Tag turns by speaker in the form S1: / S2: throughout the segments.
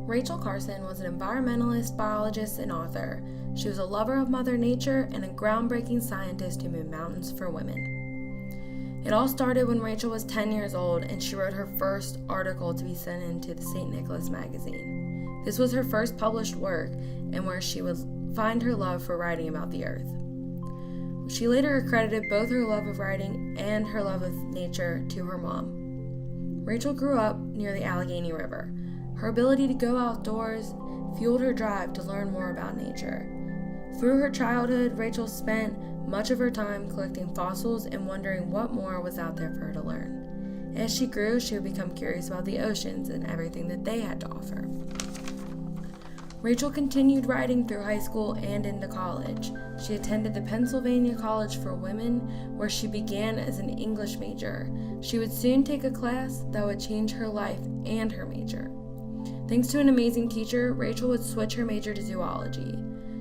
S1: Rachel Carson was an environmentalist, biologist, and author. She was a lover of Mother Nature and a groundbreaking scientist who moved mountains for women. It all started when Rachel was 10 years old and she wrote her first article to be sent into the St. Nicholas magazine. This was her first published work and where she would find her love for writing about the earth. She later accredited both her love of writing and her love of nature to her mom. Rachel grew up near the Allegheny River. Her ability to go outdoors fueled her drive to learn more about nature. Through her childhood, Rachel spent much of her time collecting fossils and wondering what more was out there for her to learn. As she grew, she would become curious about the oceans and everything that they had to offer. Rachel continued writing through high school and into college. She attended the Pennsylvania College for Women, where she began as an English major. She would soon take a class that would change her life and her major. Thanks to an amazing teacher, Rachel would switch her major to zoology.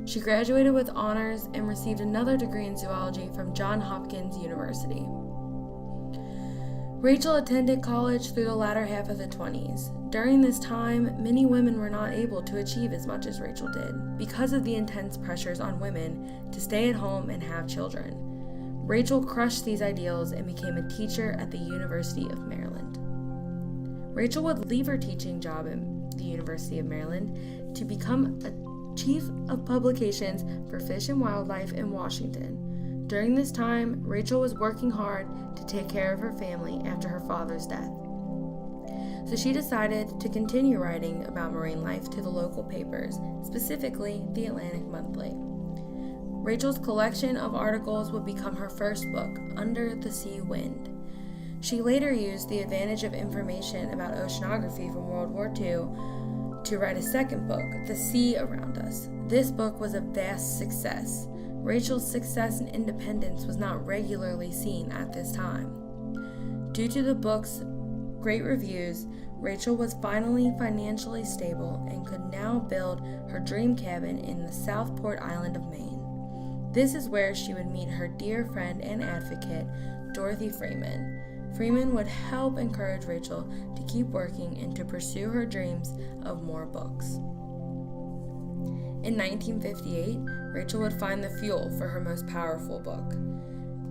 S1: She graduated with honors and received another degree in zoology from Johns Hopkins University. Rachel attended college through the latter half of the 20s. During this time, many women were not able to achieve as much as Rachel did because of the intense pressures on women to stay at home and have children. Rachel crushed these ideals and became a teacher at the University of Maryland. Rachel would leave her teaching job at the University of Maryland to become a chief of publications for Fish and Wildlife in Washington. During this time, Rachel was working hard to take care of her family after her father's death. So she decided to continue writing about marine life to the local papers, specifically the Atlantic Monthly. Rachel's collection of articles would become her first book, Under the Sea Wind. She later used the advantage of information about oceanography from World War II to write a second book, The Sea Around Us. This book was a vast success. Rachel's success and independence was not regularly seen at this time. Due to the book's great reviews, Rachel was finally financially stable and could now build her dream cabin in the Southport Island of Maine. This is where she would meet her dear friend and advocate, Dorothy Freeman. Freeman would help encourage Rachel to keep working and to pursue her dreams of more books. In 1958, Rachel would find the fuel for her most powerful book.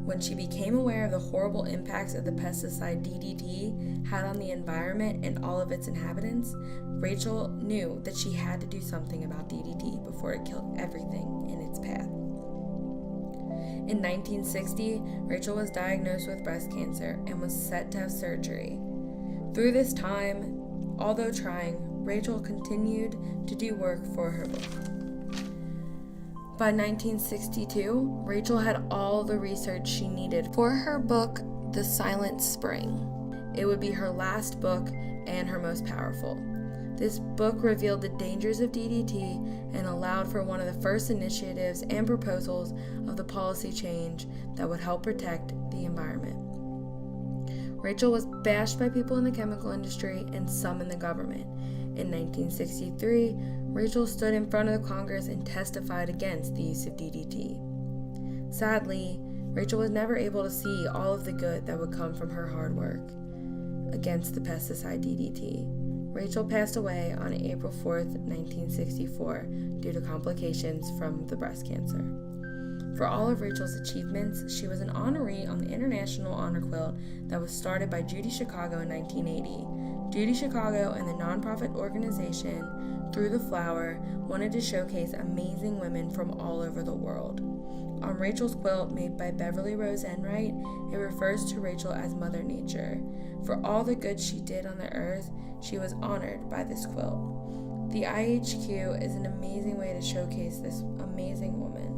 S1: When she became aware of the horrible impacts of the pesticide DDT had on the environment and all of its inhabitants, Rachel knew that she had to do something about DDT before it killed everything in its path. In 1960, Rachel was diagnosed with breast cancer and was set to have surgery. Through this time, although trying, Rachel continued to do work for her book. By 1962, Rachel had all the research she needed for her book, The Silent Spring. It would be her last book and her most powerful. This book revealed the dangers of DDT and allowed for one of the first initiatives and proposals of the policy change that would help protect the environment. Rachel was bashed by people in the chemical industry and some in the government. In 1963, Rachel stood in front of the Congress and testified against the use of DDT. Sadly, Rachel was never able to see all of the good that would come from her hard work against the pesticide DDT. Rachel passed away on April 4th, 1964, due to complications from the breast cancer. For all of Rachel's achievements, she was an honoree on the International Honor Quilt that was started by Judy Chicago in 1980. Judy Chicago and the nonprofit organization Through the Flower wanted to showcase amazing women from all over the world. On Rachel's quilt, made by Beverly Rose Enright, it refers to Rachel as Mother Nature. For all the good she did on the earth, she was honored by this quilt. The IHQ is an amazing way to showcase this amazing woman.